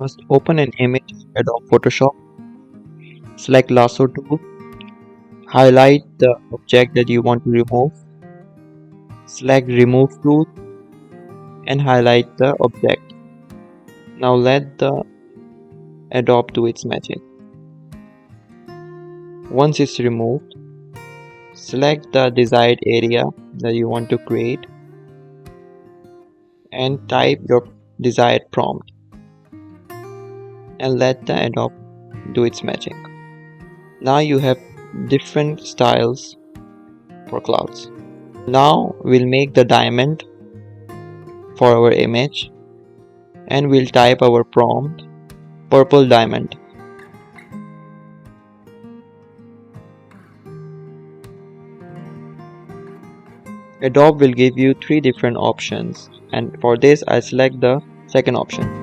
First, open an image in Adobe Photoshop. Select Lasso tool. Highlight the object that you want to remove. Select Remove tool and highlight the object. Now let the Adobe do its magic. Once it's removed, select the desired area that you want to create and type your desired prompt and let the Adobe do its magic. Now you have different styles for clouds. Now we'll make the diamond for our image and we'll type our prompt purple diamond. Adobe will give you 3 different options, and for this I select the second option.